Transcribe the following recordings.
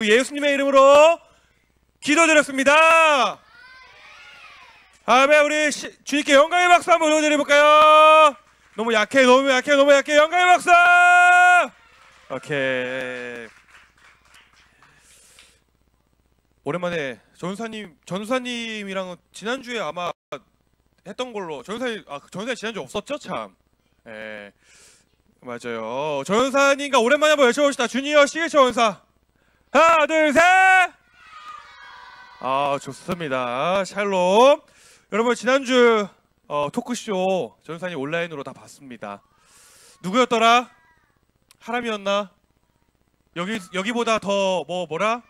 예수님의 이름으로 기도드렸습니다. 아멘. 우리 주님께 영광의 박수 한번 올려드려볼까요? 너무 약해, 너무 약해, 너무 약해. 영광의 박수. 오케이. 오랜만에 전사님이랑 지난주에 아마 했던 걸로 전사님 지난주 없었죠? 참. 예. 맞아요. 전사님과 오랜만에 한번 외쳐봅시다. 주니어 씨 전사. 하나, 둘, 셋. 아, 좋습니다. 샬롬. 여러분, 지난주 토크쇼 전사님 온라인으로 다 봤습니다. 누구였더라? 하람이었나? 여기보다 더 뭐라?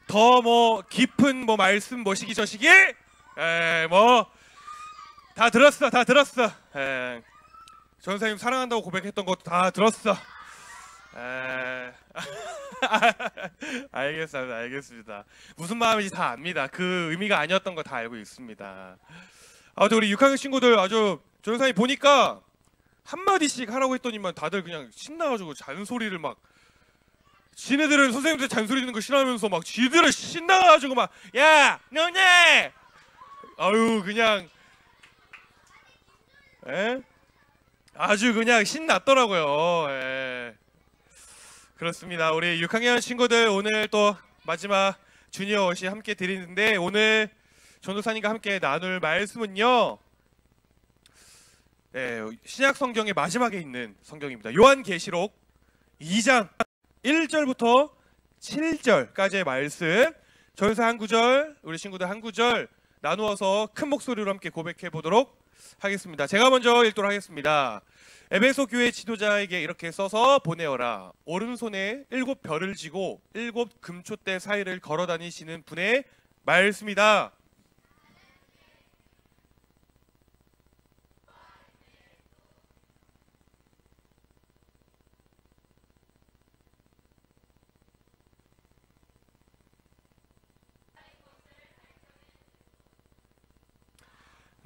더 깊은 말씀 뭐시기 저시기? 다 들었어. 전사님 사랑한다고 고백했던 것도 다 들었어. 알겠습니다. 무슨 마음인지 다 압니다. 그 의미가 아니었던 거 다 알고 있습니다. 아무튼 우리 6학년 친구들 아주 전사님 보니까 한마디씩 하라고 했더니만 다들 그냥 신나가지고 잔소리를 막, 지네들은 선생님들 잔소리 듣는 거 싫어하면서 막 지들은 신나가지고 막, 야 너네 아유 그냥 아주 그냥 신났더라고요. 그렇습니다. 우리 6학년 친구들 오늘 또 마지막 주니어 옷이 함께 드리는데, 오늘 전도사님과 함께 나눌 말씀은요, 신약 성경의 마지막에 있는 성경입니다. 요한계시록 2장 1절부터 7절까지의 말씀, 전사 한 구절, 우리 친구들 한 구절 나누어서 큰 목소리로 함께 고백해 보도록 하겠습니다. 제가 먼저 읽도록 하겠습니다. 에베소 교회 지도자에게 이렇게 써서 보내어라. 오른손에 7별을 쥐고 7 금촛대 사이를 걸어 다니시는 분의 말씀이다.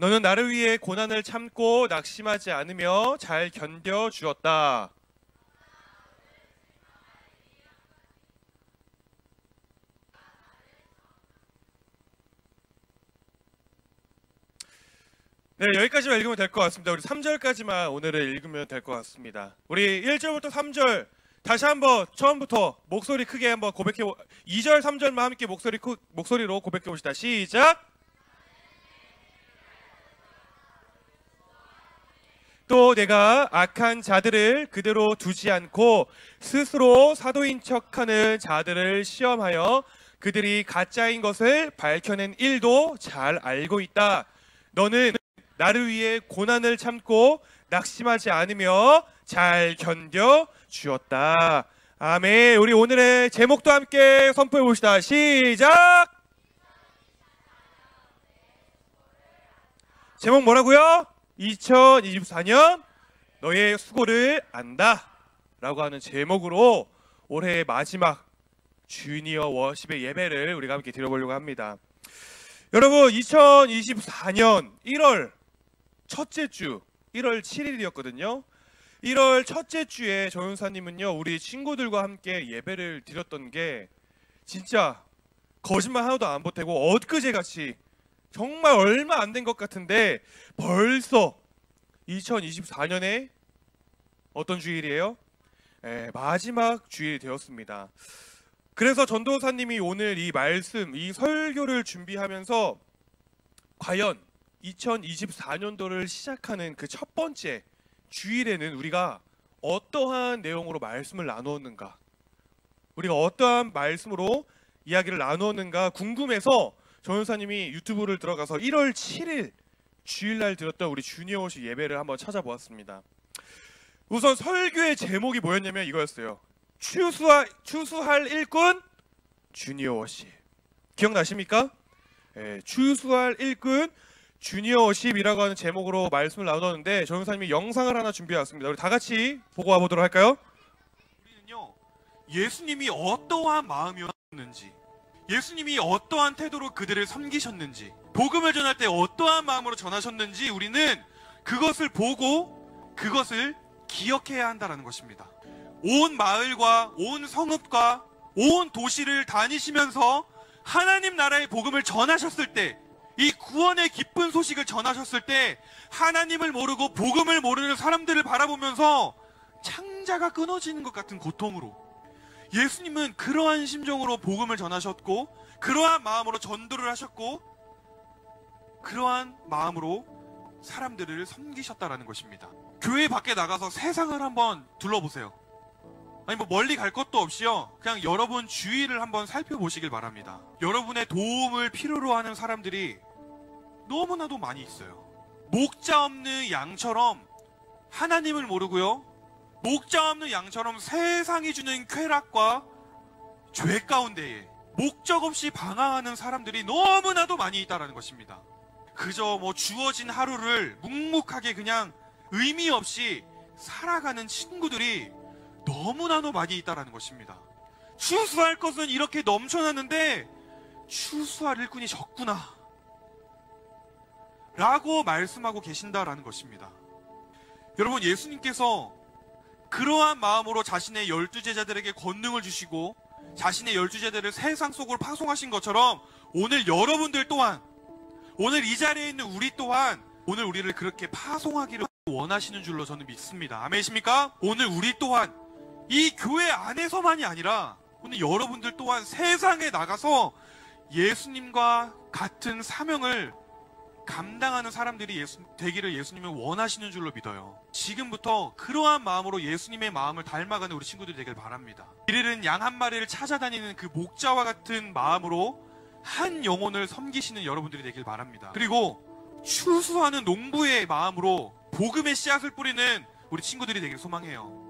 너는 나를 위해 고난을 참고 낙심하지 않으며 잘 견뎌 주었다. 네, 여기까지만 읽으면 될 것 같습니다. 우리 3절까지만 오늘은 읽으면 될 것 같습니다. 우리 1절부터 3절 다시 한번 처음부터 목소리 크게 한번 2절 3절만 함께 목소리로 고백해 봅시다. 시작. 또 내가 악한 자들을 그대로 두지 않고 스스로 사도인 척하는 자들을 시험하여 그들이 가짜인 것을 밝혀낸 일도 잘 알고 있다. 너는 나를 위해 고난을 참고 낙심하지 않으며 잘 견뎌 주었다. 아멘. 우리 오늘의 제목도 함께 선포해 봅시다. 시작. 제목 뭐라고요? 2024년 너의 수고를 안다 라고 하는 제목으로 올해의 마지막 주니어 워십의 예배를 우리가 함께 드려보려고 합니다. 여러분, 2024년 1월 첫째 주 1월 7일이었거든요. 1월 첫째 주에 조연사님은요, 우리 친구들과 함께 예배를 드렸던 게 진짜 거짓말 하나도 안 보태고 엊그제같이 정말 얼마 안 된 것 같은데 벌써 2024년에 어떤 주일이에요? 마지막 주일이 되었습니다. 그래서 전도사님이 오늘 이 말씀, 이 설교를 준비하면서 과연 2024년도를 시작하는 그 첫 번째 주일에는 우리가 어떠한 내용으로 말씀을 나누었는가, 우리가 어떠한 말씀으로 이야기를 나누었는가 궁금해서 전도사님이 유튜브를 들어가서 1월 7일 주일날 드렸던 우리 주니어 워십 예배를 한번 찾아보았습니다. 우선 설교의 제목이 뭐였냐면 이거였어요. 추수할 일꾼 주니어 워십. 기억나십니까? 추수할 일꾼 주니어 워십이라고 하는 제목으로 말씀을 나누었는데, 전도사님이 영상을 하나 준비해왔습니다. 우리 다 같이 보고 와보도록 할까요? 우리는요, 예수님이 어떠한 마음이었는지, 예수님이 어떠한 태도로 그들을 섬기셨는지, 복음을 전할 때 어떠한 마음으로 전하셨는지 우리는 그것을 보고 그것을 기억해야 한다는 것입니다. 온 마을과 온 성읍과 온 도시를 다니시면서 하나님 나라의 복음을 전하셨을 때, 이 구원의 기쁜 소식을 전하셨을 때 하나님을 모르고 복음을 모르는 사람들을 바라보면서 창자가 끊어지는 것 같은 고통으로, 예수님은 그러한 심정으로 복음을 전하셨고, 그러한 마음으로 전도를 하셨고, 그러한 마음으로 사람들을 섬기셨다라는 것입니다. 교회 밖에 나가서 세상을 한번 둘러보세요. 아니 뭐 멀리 갈 것도 없이요, 그냥 여러분 주위를 한번 살펴보시길 바랍니다. 여러분의 도움을 필요로 하는 사람들이 너무나도 많이 있어요. 목자 없는 양처럼 하나님을 모르고요, 목자 없는 양처럼 세상이 주는 쾌락과 죄 가운데에 목적 없이 방황하는 사람들이 너무나도 많이 있다는 것입니다. 그저 뭐 주어진 하루를 묵묵하게 그냥 의미 없이 살아가는 친구들이 너무나도 많이 있다는 것입니다. 추수할 것은 이렇게 넘쳐나는데 추수할 일꾼이 적구나 라고 말씀하고 계신다라는 것입니다. 여러분, 예수님께서 그러한 마음으로 자신의 12제자들에게 권능을 주시고 자신의 12제자들을 세상 속으로 파송하신 것처럼 오늘 여러분들 또한, 오늘 이 자리에 있는 우리 또한 오늘 우리를 그렇게 파송하기를 원하시는 줄로 저는 믿습니다. 아멘이십니까? 오늘 우리 또한 이 교회 안에서만이 아니라 오늘 여러분들 또한 세상에 나가서 예수님과 같은 사명을 감당하는 사람들이 되기를 예수님은 원하시는 줄로 믿어요. 지금부터 그러한 마음으로 예수님의 마음을 닮아가는 우리 친구들이 되길 바랍니다. 길 잃은 양 한 마리를 찾아다니는 그 목자와 같은 마음으로 한 영혼을 섬기시는 여러분들이 되길 바랍니다. 그리고 추수하는 농부의 마음으로 복음의 씨앗을 뿌리는 우리 친구들이 되길 소망해요.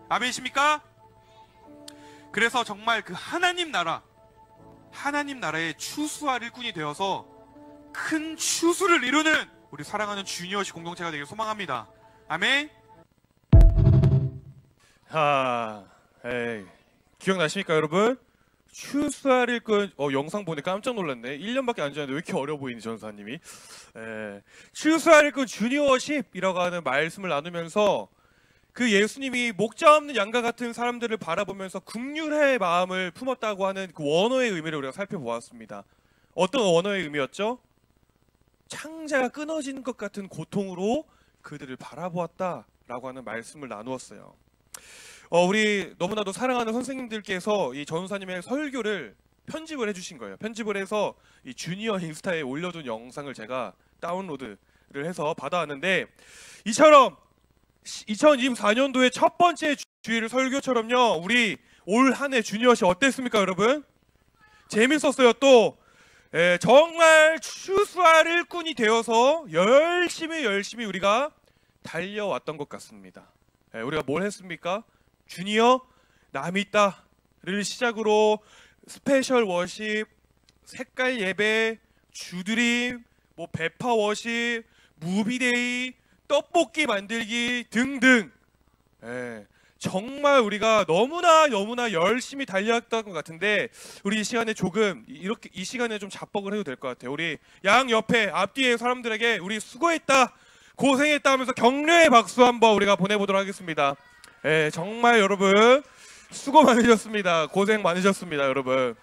아멘이십니까? 그래서 정말 그 하나님 나라의 추수할 일꾼이 되어서 큰 추수를 이루는 우리 사랑하는 주니어시 공동체가 되길 소망합니다. 아멘. 기억나십니까 여러분? 추수할 일꾼, 영상 보니 깜짝 놀랐네. 1년밖에 안 지났는데 왜 이렇게 어려 보이니 전사님이. 추수할 일꾼 주니어십이라고 하는 말씀을 나누면서 그 예수님이 목자 없는 양과 같은 사람들을 바라보면서 긍휼의 마음을 품었다고 하는 그 원어의 의미를 우리가 살펴보았습니다. 어떤 원어의 의미였죠? 창자가 끊어지는 것 같은 고통으로 그들을 바라보았다라고 하는 말씀을 나누었어요. 우리 너무나도 사랑하는 선생님들께서 이 전도사님의 설교를 편집을 해주신 거예요. 편집을 해서 이 주니어 인스타에 올려둔 영상을 제가 다운로드를 해서 받아왔는데, 이처럼 2024년도의 첫 번째 주일 설교처럼요, 우리 올 한 해 주니어시 어땠습니까 여러분? 재밌었어요. 또 정말 추수할 일꾼이 되어서 열심히 우리가 달려왔던 것 같습니다. 우리가 뭘 했습니까? 주니어 남이 있다를 시작으로 스페셜 워십, 색깔 예배, 주드림, 뭐 배파 워십, 무비데이, 떡볶이 만들기 등등, 정말 우리가 너무나 열심히 달려왔던 것 같은데, 우리 이 시간에 조금 이 시간에 좀 자뻑을 해도 될 것 같아요. 우리 양 옆에 앞뒤에 사람들에게 우리 수고했다, 고생했다 하면서 격려의 박수 한번 우리가 보내보도록 하겠습니다. 정말 여러분 수고 많으셨습니다. 고생 많으셨습니다 여러분.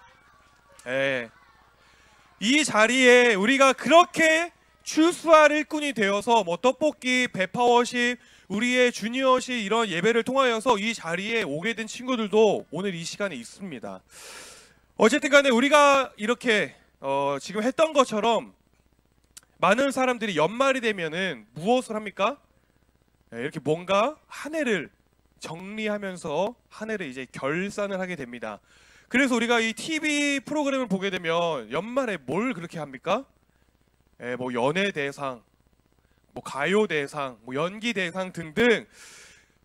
이 자리에 우리가 그렇게 추수할 일꾼이 되어서 뭐 떡볶이, 배파워십, 우리의 주니어십 이런 예배를 통하여서 이 자리에 오게 된 친구들도 오늘 이 시간에 있습니다. 어쨌든 간에 우리가 이렇게 지금 했던 것처럼 많은 사람들이 연말이 되면은 무엇을 합니까? 이렇게 뭔가 한 해를 정리하면서 한 해를 이제 결산을 하게 됩니다. 그래서 우리가 이 TV 프로그램을 보게 되면 연말에 뭘 그렇게 합니까? 뭐 연예 대상, 뭐 가요 대상, 뭐 연기 대상 등등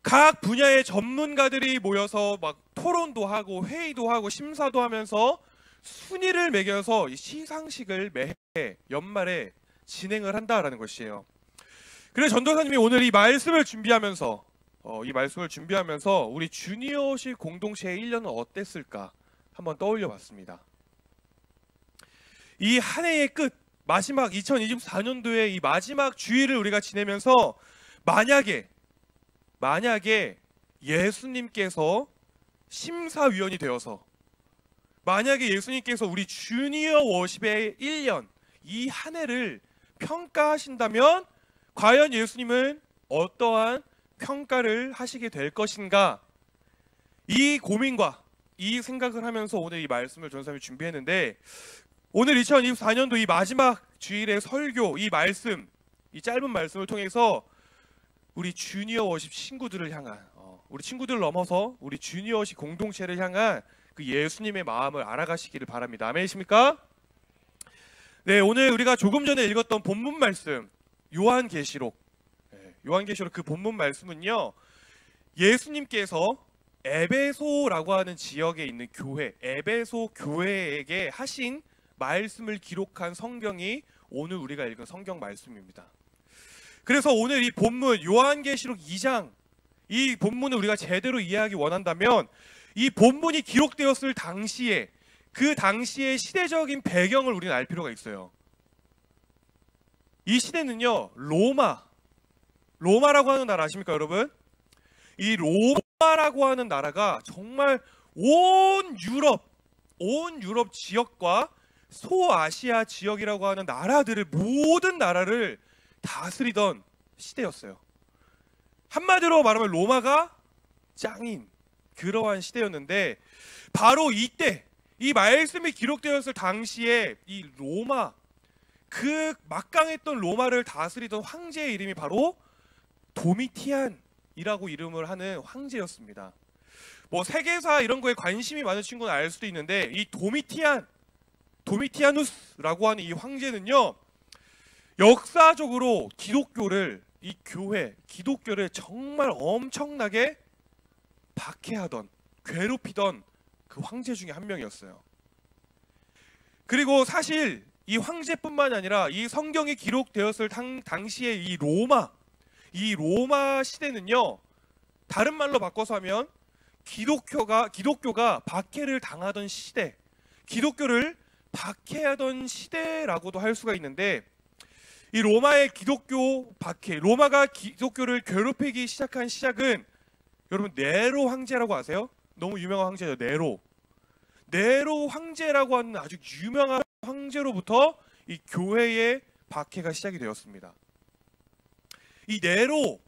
각 분야의 전문가들이 모여서 막 토론도 하고 회의도 하고 심사도 하면서 순위를 매겨서 이 시상식을 매해 연말에 진행을 한다라는 것이에요. 그래서 전도사님이 오늘 이 말씀을 준비하면서 우리 주니어십 공동체의 1년은 어땠을까 한번 떠올려 봤습니다. 이 한 해의 끝, 마지막 2024년도의 이 마지막 주일을 우리가 지내면서 만약에 예수님께서 심사위원이 되어서 만약에 예수님께서 우리 주니어 워십의 1년, 이 한 해를 평가하신다면 과연 예수님은 어떠한 평가를 하시게 될 것인가? 이 고민과 이 생각을 하면서 오늘 이 말씀을 전사님이 준비했는데, 오늘 2024년도 이 마지막 주일의 설교, 이 말씀, 이 짧은 말씀을 통해서 우리 주니어 워십 친구들을 향한, 우리 친구들을 넘어서 우리 주니어 워십 공동체를 향한 그 예수님의 마음을 알아가시기를 바랍니다. 아멘이십니까? 네, 오늘 우리가 조금 전에 읽었던 본문 말씀, 요한계시록 그 본문 말씀은요, 예수님께서 에베소라고 하는 지역에 있는 교회, 에베소 교회에게 하신 말씀을 기록한 성경이 오늘 우리가 읽은 성경 말씀입니다. 그래서 오늘 이 본문 요한계시록 2장, 이 본문을 우리가 제대로 이해하기 원한다면 이 본문이 기록되었을 당시에, 그 당시의 시대적인 배경을 우리는 알 필요가 있어요. 이 시대는요, 로마라고 하는 나라 아십니까, 여러분? 이 로마라고 하는 나라가 정말 온 유럽 지역과 소아시아 지역이라고 하는 나라들을, 모든 나라를 다스리던 시대였어요. 한마디로 말하면 로마가 짱인 그러한 시대였는데, 바로 이때 이 말씀이 기록되었을 당시에 이 로마, 그 막강했던 로마를 다스리던 황제의 이름이 바로 도미티안이라고 이름을 하는 황제였습니다. 뭐 세계사 이런 거에 관심이 많은 친구는 알 수도 있는데, 이 도미티아누스라고 하는 이 황제는요, 역사적으로 기독교를, 이 교회, 기독교를 정말 엄청나게 박해하던, 괴롭히던 그 황제 중에 한 명이었어요. 그리고 사실 이 황제뿐만 아니라 이 성경이 기록되었을 당시에 이 로마 시대는요, 다른 말로 바꿔서 하면 기독교가 박해를 당하던 시대, 기독교를 박해하던 시대라고도 할 수가 있는데, 이 로마의 기독교 박해, 로마가 기독교를 괴롭히기 시작한 시작은, 여러분 네로 황제라고 아세요? 너무 유명한 황제죠. 네로 황제라고 하는 아주 유명한 황제로부터 이 교회의 박해가 시작이 되었습니다. 이 네로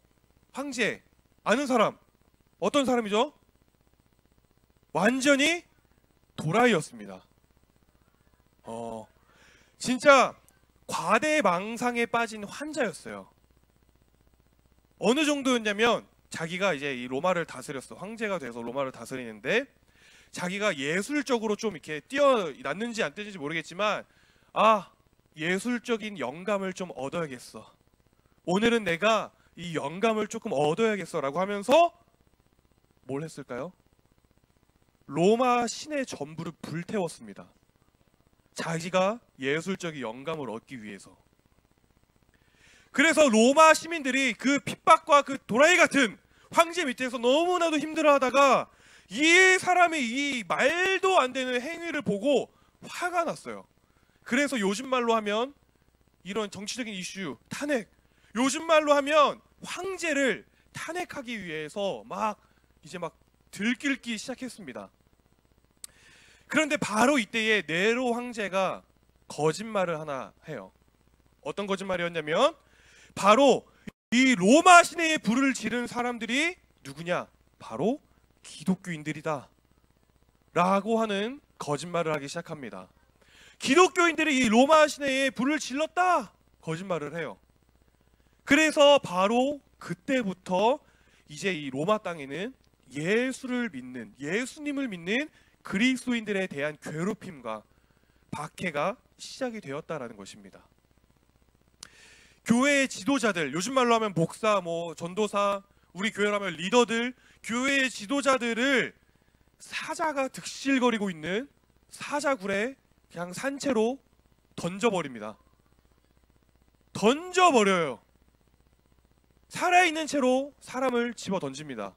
황제 아는 사람 어떤 사람이죠? 완전히 도라이였습니다. 진짜 과대망상에 빠진 환자였어요. 어느 정도였냐면, 자기가 이제 이 로마를 다스렸어. 황제가 돼서 로마를 다스리는데, 자기가 예술적으로 좀 이렇게 뛰어났는지 안 뛰는지 모르겠지만, 예술적인 영감을 좀 얻어야겠어. 오늘은 내가 이 영감을 조금 얻어야겠어 라고 하면서 뭘 했을까요? 로마 시내 전부를 불태웠습니다. 자기가 예술적인 영감을 얻기 위해서. 그래서 로마 시민들이 그 핍박과 그 도라이 같은 황제 밑에서 너무나도 힘들어하다가 이 사람의 이 말도 안 되는 행위를 보고 화가 났어요. 그래서 요즘 말로 하면 이런 정치적인 이슈, 탄핵, 요즘 말로 하면 황제를 탄핵하기 위해서 막 들끓기 시작했습니다. 그런데 바로 이때에 네로 황제가 거짓말을 하나 해요. 어떤 거짓말이었냐면, 바로 이 로마 시내에 불을 지른 사람들이 누구냐? 바로 기독교인들이다 라고 하는 거짓말을 하기 시작합니다. 기독교인들이 이 로마 시내에 불을 질렀다 거짓말을 해요. 그래서 바로 그때부터 이제 이 로마 땅에는 예수를 믿는, 예수님을 믿는 그리스도인들에 대한 괴롭힘과 박해가 시작이 되었다라는 것입니다. 교회의 지도자들, 요즘 말로 하면 목사, 전도사, 우리 교회로 하면 리더들, 교회의 지도자들을 사자가 득실거리고 있는 사자굴에 그냥 산채로 던져버립니다. 던져버려요. 살아있는 채로 사람을 집어 던집니다.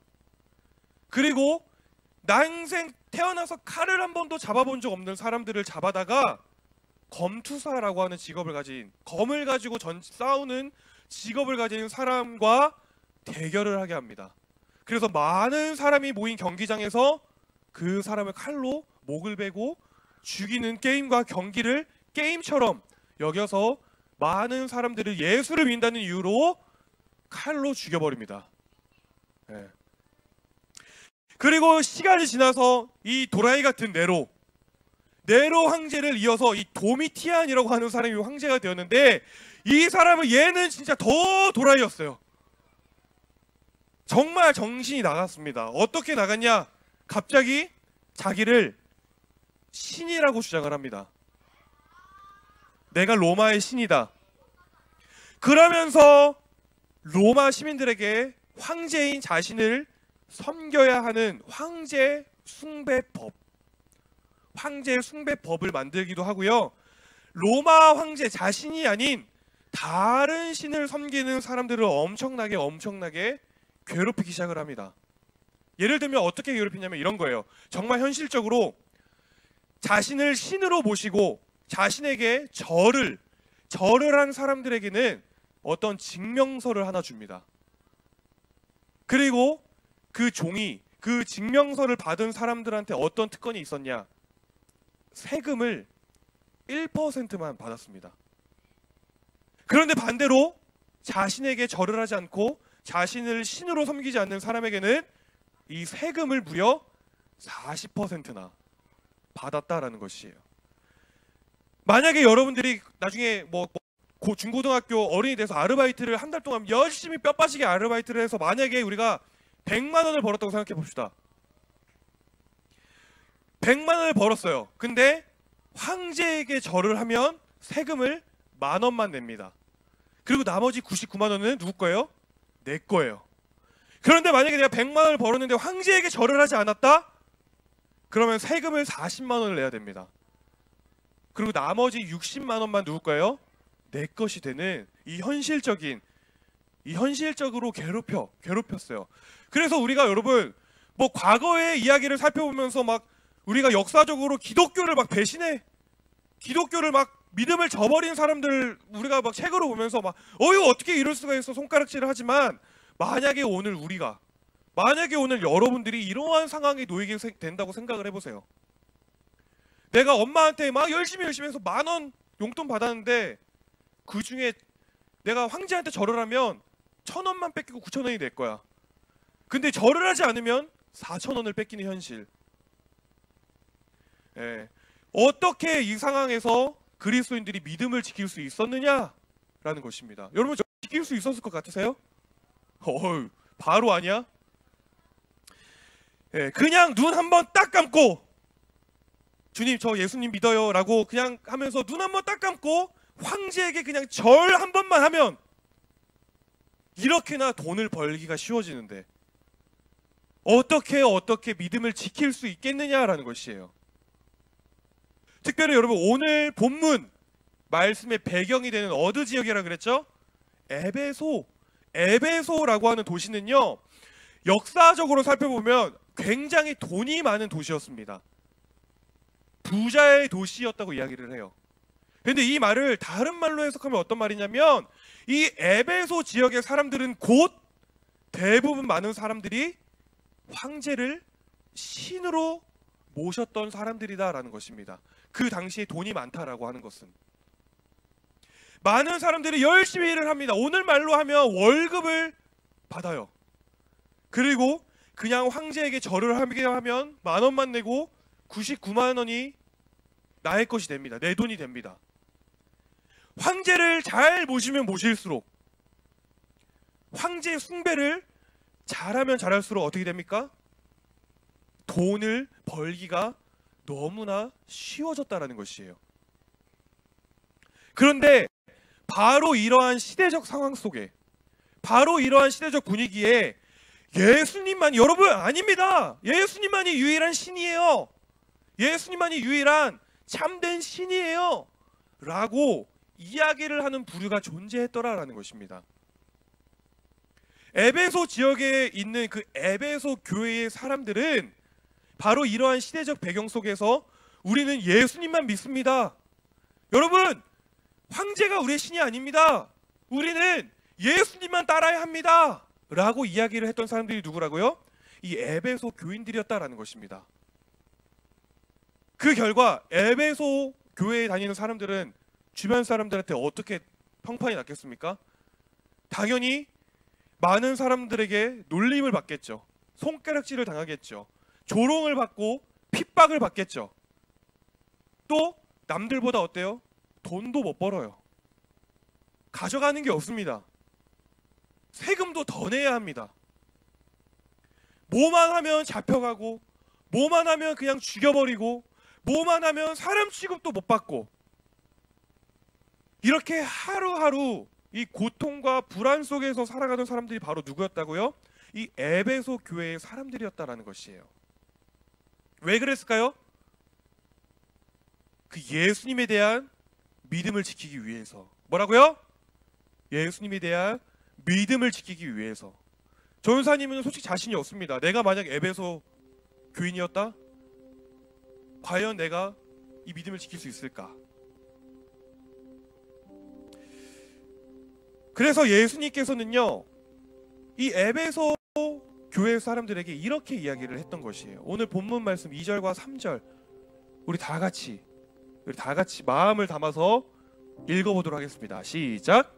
그리고 난생 태어나서 칼을 한 번도 잡아본 적 없는 사람들을 잡아다가 검투사라고 하는 직업을 가진, 검을 가지고 싸우는 직업을 가진 사람과 대결을 하게 합니다. 그래서 많은 사람이 모인 경기장에서 그 사람을 칼로 목을 베고 죽이는 게임과 경기를 게임처럼 여겨서 많은 사람들을 예수를 믿는다는 이유로 칼로 죽여버립니다. 예. 그리고 시간이 지나서 이 도라이 같은 네로 황제를 이어서 이 도미티안이라고 하는 사람이 황제가 되었는데, 이 사람은 얘는 진짜 더 도라이였어요. 정말 정신이 나갔습니다. 어떻게 나갔냐? 갑자기 자기를 신이라고 주장을 합니다. 내가 로마의 신이다. 그러면서 로마 시민들에게 황제인 자신을 섬겨야 하는 황제 숭배법을 만들기도 하고요. 로마 황제 자신이 아닌 다른 신을 섬기는 사람들을 엄청나게 괴롭히기 시작을 합니다. 예를 들면 어떻게 괴롭히냐면 이런 거예요. 정말 현실적으로 자신을 신으로 모시고 자신에게 절을 한 사람들에게는 어떤 증명서를 하나 줍니다. 그리고 그 종이 그 증명서를 받은 사람들한테 어떤 특권이 있었냐? 세금을 1%만 받았습니다. 그런데 반대로 자신에게 절을 하지 않고 자신을 신으로 섬기지 않는 사람에게는 이 세금을 무려 40%나 받았다라는 것이에요. 만약에 여러분들이 나중에 중고등학교 어른이 돼서 아르바이트를 한 달 동안 열심히 뼈 빠지게 아르바이트를 해서 만약에 우리가 100만 원을 벌었다고 생각해 봅시다. 100만 원을 벌었어요. 근데 황제에게 절을 하면 세금을 10,000원만 냅니다. 그리고 나머지 99만 원은 누구 거예요? 내 거예요. 그런데 만약에 내가 100만 원을 벌었는데 황제에게 절을 하지 않았다? 그러면 세금을 40만 원을 내야 됩니다. 그리고 나머지 60만 원만 누구 거예요? 내 것이 되는 이 현실적으로 괴롭혔어요. 그래서 우리가 여러분 과거의 이야기를 살펴보면서 우리가 역사적으로 기독교를 기독교를 믿음을 저버린 사람들 우리가 책으로 보면서 어떻게 이럴 수가 있어 손가락질을 하지만, 만약에 오늘 여러분들이 이러한 상황에 놓이게 된다고 생각을 해보세요. 내가 엄마한테 열심히 해서 10,000원 용돈 받았는데 그 중에 내가 황제한테 절을 하면 1,000원만 뺏기고 9,000원이 내 거야. 근데 절을 하지 않으면 4,000원을 뺏기는 현실. 예. 어떻게 이 상황에서 그리스도인들이 믿음을 지킬 수 있었느냐라는 것입니다. 여러분 지킬 수 있었을 것 같으세요? 바로 아니야? 예, 그냥 눈 한번 딱 감고 주님 저 예수님 믿어요 라고 그냥 하면서 눈 한번 딱 감고 황제에게 그냥 절 한 번만 하면 이렇게나 돈을 벌기가 쉬워지는데 어떻게 믿음을 지킬 수 있겠느냐라는 것이에요. 특별히 여러분 오늘 본문 말씀의 배경이 되는 어느 지역이라 그랬죠? 에베소라고 하는 도시는요, 역사적으로 살펴보면 굉장히 돈이 많은 도시였습니다. 부자의 도시였다고 이야기를 해요. 근데 이 말을 다른 말로 해석하면 어떤 말이냐면, 이 에베소 지역의 사람들은 곧 대부분 많은 사람들이 황제를 신으로 모셨던 사람들이다라는 것입니다. 그 당시에 돈이 많다라고 하는 것은 많은 사람들이 열심히 일을 합니다. 오늘 말로 하면 월급을 받아요. 그리고 그냥 황제에게 절을 하게 하면 10,000원만 내고 99만 원이 나의 것이 됩니다. 내 돈이 됩니다. 황제를 잘 모시면 모실수록, 황제의 숭배를 잘하면 잘할수록 어떻게 됩니까? 돈을 벌기가 너무나 쉬워졌다라는 것이에요. 그런데 바로 이러한 시대적 상황 속에, 바로 이러한 시대적 분위기에 예수님만이, 여러분 아닙니다. 예수님만이 유일한 신이에요. 예수님만이 유일한 참된 신이에요 라고 이야기를 하는 부류가 존재했더라라는 것입니다. 에베소 지역에 있는 그 에베소 교회의 사람들은 바로 이러한 시대적 배경 속에서 우리는 예수님만 믿습니다. 여러분, 황제가 우리의 신이 아닙니다. 우리는 예수님만 따라야 합니다 라고 이야기를 했던 사람들이 누구라고요? 이 에베소 교인들이었다라는 것입니다. 그 결과 에베소 교회에 다니는 사람들은 주변 사람들한테 어떻게 평판이 났겠습니까? 당연히 많은 사람들에게 놀림을 받겠죠. 손가락질을 당하겠죠. 조롱을 받고 핍박을 받겠죠. 또 남들보다 어때요? 돈도 못 벌어요. 가져가는 게 없습니다. 세금도 더 내야 합니다. 뭐만 하면 잡혀가고, 뭐만 하면 그냥 죽여버리고, 뭐만 하면 사람 취급도 못 받고, 이렇게 하루하루 이 고통과 불안 속에서 살아가던 사람들이 바로 누구였다고요? 이 에베소 교회의 사람들이었다라는 것이에요. 왜 그랬을까요? 그 예수님에 대한 믿음을 지키기 위해서. 뭐라고요? 예수님에 대한 믿음을 지키기 위해서. 전사님은 솔직히 자신이 없습니다. 내가 만약 에베소 교인이었다? 과연 내가 이 믿음을 지킬 수 있을까? 그래서 예수님께서는요, 이 에베소 교회 사람들에게 이렇게 이야기를 했던 것이에요. 오늘 본문 말씀 2절과 3절 우리 다 같이 마음을 담아서 읽어보도록 하겠습니다. 시작.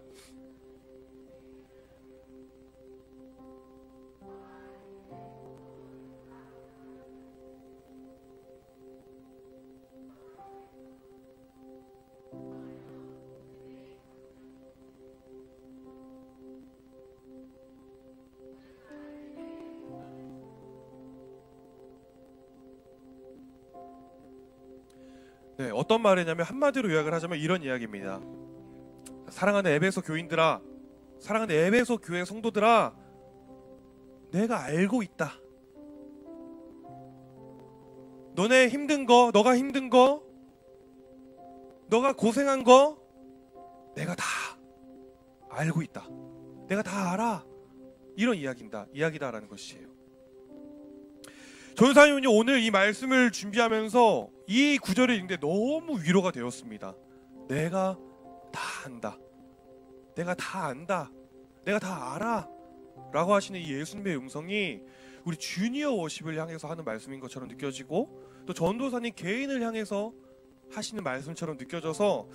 네, 어떤 말이냐면 한마디로 요약을 하자면 이런 이야기입니다. 사랑하는 에베소 교인들아, 사랑하는 에베소 교회 성도들아, 내가 알고 있다. 너네 힘든 거, 너가 힘든 거, 너가 고생한 거 내가 다 알고 있다. 내가 다 알아. 이런 이야기다라는 것이에요. 전사님은요, 오늘 이 말씀을 준비하면서 이 구절을 읽는데 너무 위로가 되었습니다. 내가 다 안다. 내가 다 안다. 내가 다 알아. 라고 하시는 이 예수님의 음성이 우리 주니어 워십을 향해서 하는 말씀인 것처럼 느껴지고, 또 전도사님 개인을 향해서 하시는 말씀처럼 느껴져서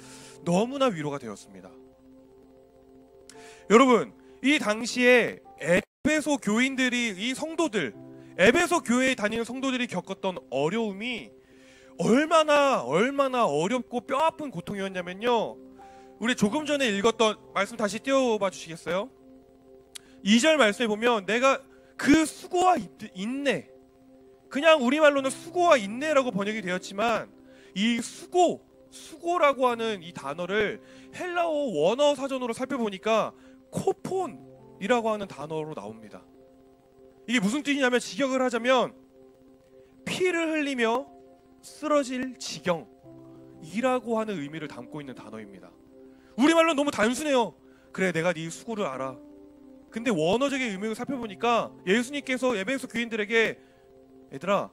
너무나 위로가 되었습니다. 여러분, 이 당시에 에베소 교인들이, 이 성도들, 에베소 교회에 다니는 성도들이 겪었던 어려움이 얼마나 어렵고 뼈아픈 고통이었냐면요, 우리 조금 전에 읽었던 말씀 다시 띄워봐 주시겠어요? 2절 말씀에 보면 내가 그 수고와 인내, 그냥 우리말로는 수고와 인내라고 번역이 되었지만 이 수고라고 하는 이 단어를 헬라어 원어 사전으로 살펴보니까 코폰이라고 하는 단어로 나옵니다. 이게 무슨 뜻이냐면, 직역을 하자면 피를 흘리며 쓰러질 지경이라고 하는 의미를 담고 있는 단어입니다. 우리말로 너무 단순해요. 그래, 내가 네 수고를 알아. 근데 원어적인 의미를 살펴보니까 예수님께서 에베소 교인들에게, 얘들아,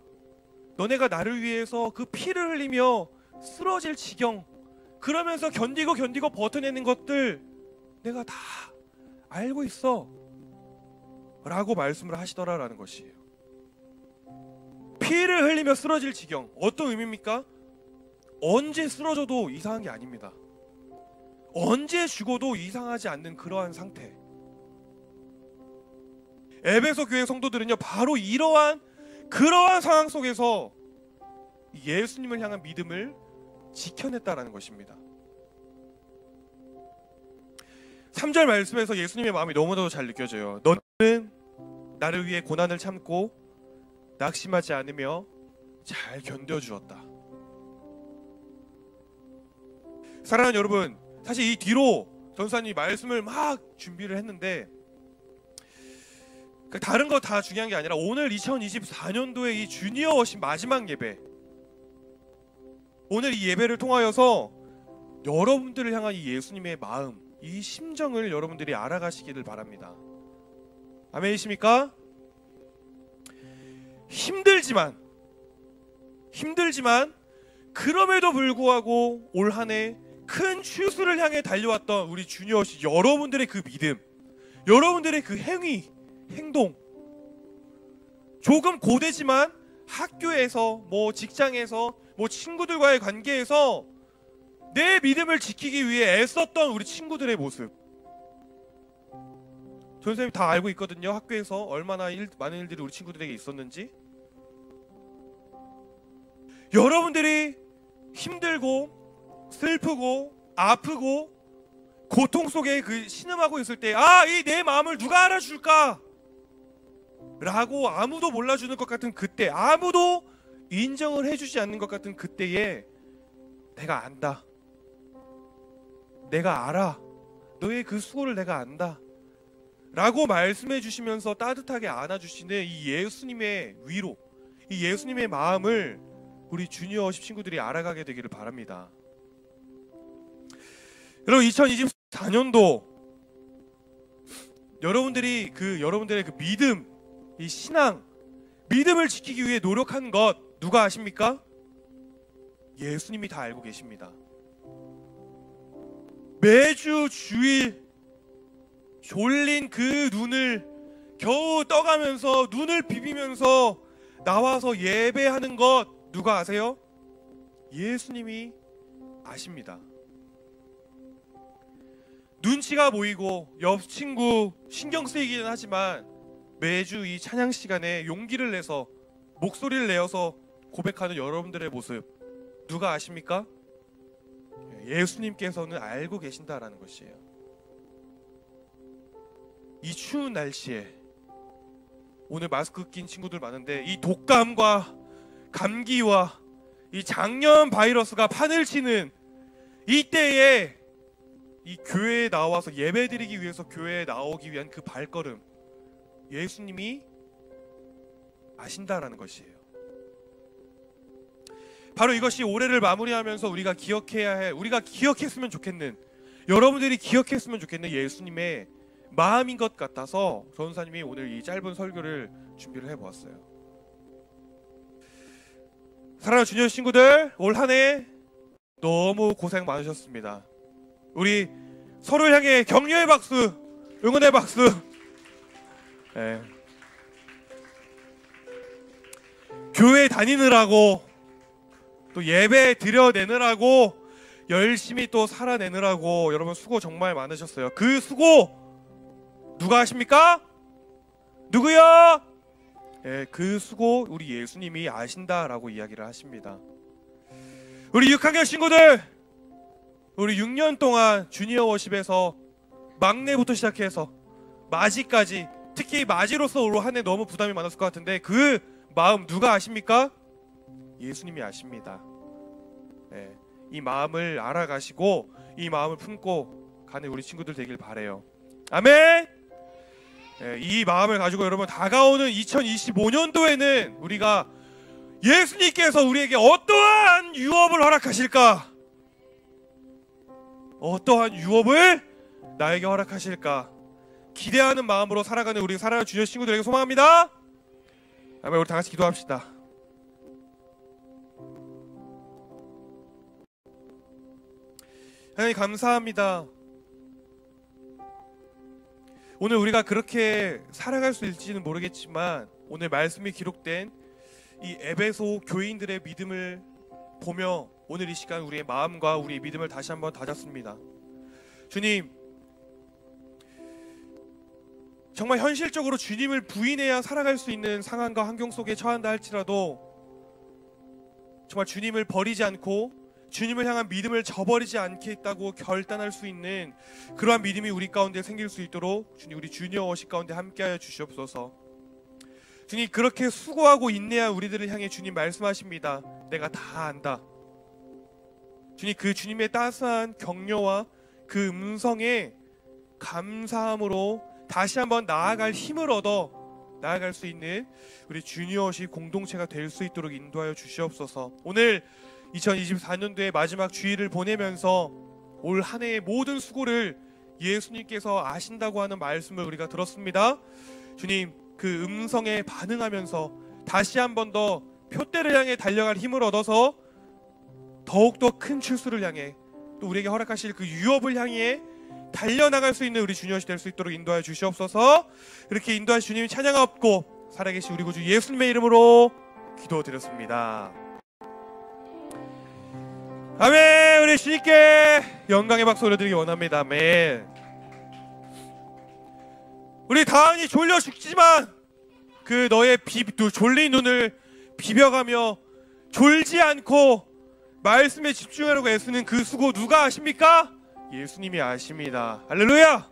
너네가 나를 위해서 그 피를 흘리며 쓰러질 지경, 그러면서 견디고 버텨내는 것들 내가 다 알고 있어 라고 말씀을 하시더라라는 것이에요. 피를 흘리며 쓰러질 지경, 어떤 의미입니까? 언제 쓰러져도 이상한 게 아닙니다. 언제 죽어도 이상하지 않는 그러한 상태. 에베소 교회 성도들은요, 바로 그러한 상황 속에서 예수님을 향한 믿음을 지켜냈다라는 것입니다. 3절 말씀에서 예수님의 마음이 너무나도 잘 느껴져요. 너는 나를 위해 고난을 참고 낙심하지 않으며 잘 견뎌주었다. 사랑하는 여러분, 사실 이 뒤로 전사님이 말씀을 막 준비를 했는데, 다른 거 다 중요한 게 아니라 오늘 2024년도에 이 주니어 워십 마지막 예배, 오늘 이 예배를 통하여서 여러분들을 향한 이 예수님의 마음, 이 심정을 여러분들이 알아가시기를 바랍니다. 아멘이십니까? 힘들지만 그럼에도 불구하고 올 한 해 큰 추수를 향해 달려왔던 우리 주니어 워십 여러분들의 그 믿음, 여러분들의 그 행동, 조금 고되지만 학교에서, 직장에서 뭐 친구들과의 관계에서 내 믿음을 지키기 위해 애썼던 우리 친구들의 모습, 선생님이 다 알고 있거든요. 학교에서 얼마나 많은 일들이 우리 친구들에게 있었는지. 여러분들이 힘들고 슬프고 아프고 고통 속에 그 신음하고 있을 때, 이 내 마음을 누가 알아줄까? 라고 아무도 몰라주는 것 같은 그때, 아무도 인정을 해주지 않는 것 같은 그때에 내가 안다, 내가 알아, 너의 그 수고를 내가 안다 라고 말씀해 주시면서 따뜻하게 안아주시는 이 예수님의 위로, 이 예수님의 마음을 우리 주니어 워십 친구들이 알아가게 되기를 바랍니다. 여러분, 2024년도 여러분들이 여러분들의 그 믿음, 이 신앙, 믿음을 지키기 위해 노력한 것 누가 아십니까? 예수님이 다 알고 계십니다. 매주 주일 졸린 그 눈을 겨우 떠가면서 눈을 비비면서 나와서 예배하는 것 누가 아세요? 예수님이 아십니다. 눈치가 보이고 옆 친구 신경 쓰이기는 하지만 매주 이 찬양 시간에 용기를 내서 목소리를 내어서 고백하는 여러분들의 모습 누가 아십니까? 예수님께서는 알고 계신다라는 것이에요. 이 추운 날씨에 오늘 마스크 낀 친구들 많은데 이 독감과 감기와 이 장염 바이러스가 판을 치는 이때에 이 교회에 나와서 예배드리기 위해서 교회에 나오기 위한 그 발걸음, 예수님이 아신다라는 것이에요. 바로 이것이 올해를 마무리하면서 우리가 기억해야 해, 우리가 기억했으면 좋겠는, 여러분들이 기억했으면 좋겠는 예수님의 마음인 것 같아서 전사님이 오늘 이 짧은 설교를 준비를 해보았어요. 사랑하는 주니어 친구들, 올 한 해 너무 고생 많으셨습니다. 우리 서로를 향해 격려의 박수, 응원의 박수. 네. 교회 다니느라고 또 예배 드려내느라고 열심히 또 살아내느라고 여러분 수고 정말 많으셨어요. 그 수고 누가 하십니까? 누구요? 예, 그 수고 우리 예수님이 아신다라고 이야기를 하십니다. 우리 6학년 친구들, 우리 6년 동안 주니어 워십에서 막내부터 시작해서 마지까지, 특히 마지로서 올 한 해 너무 부담이 많았을 것 같은데 그 마음 누가 아십니까? 예수님이 아십니다. 예, 이 마음을 알아가시고 이 마음을 품고 가는 우리 친구들 되길 바래요. 아멘. 예, 이 마음을 가지고 여러분 다가오는 2025년도에는 우리가 예수님께서 우리에게 어떠한 유업을 허락하실까? 어떠한 유업을 나에게 허락하실까? 기대하는 마음으로 살아가는 우리 사랑하는 주니어 친구들에게 소망합니다. 아멘. 우리 다 같이 기도합시다. 하나님 감사합니다. 오늘 우리가 그렇게 살아갈 수 있을지는 모르겠지만 오늘 말씀이 기록된 이 에베소 교인들의 믿음을 보며 오늘 이 시간 우리의 마음과 우리의 믿음을 다시 한번 다졌습니다. 주님, 정말 현실적으로 주님을 부인해야 살아갈 수 있는 상황과 환경 속에 처한다 할지라도 정말 주님을 버리지 않고 주님을 향한 믿음을 저버리지 않겠다고 결단할 수 있는 그러한 믿음이 우리 가운데 생길 수 있도록 주님, 우리 주니어 워십 가운데 함께하여 주시옵소서. 주님, 그렇게 수고하고 인내한 우리들을 향해 주님 말씀하십니다. 내가 다 안다. 주님, 그 주님의 따스한 격려와 그 음성에 감사함으로 다시 한번 나아갈 힘을 얻어 나아갈 수 있는 우리 주니어 워십 공동체가 될 수 있도록 인도하여 주시옵소서. 오늘 2024년도의 마지막 주일을 보내면서 올 한 해의 모든 수고를 예수님께서 아신다고 하는 말씀을 우리가 들었습니다. 주님, 그 음성에 반응하면서 다시 한 번 더 표대를 향해 달려갈 힘을 얻어서 더욱더 큰 출수를 향해 또 우리에게 허락하실 그 유업을 향해 달려나갈 수 있는 우리 주니어시 될 수 있도록 인도하여 주시옵소서. 이렇게 인도하신 주님 찬양하옵고 살아계신 우리 구주 예수님의 이름으로 기도드렸습니다. 아멘. 우리 주님께 영광의 박수 올려드리기 원합니다. 아멘. 우리 다은이 졸려 죽지만 그 너의 졸린 눈을 비벼가며 졸지 않고 말씀에 집중하려고 애쓰는 그 수고 누가 아십니까? 예수님이 아십니다. 할렐루야.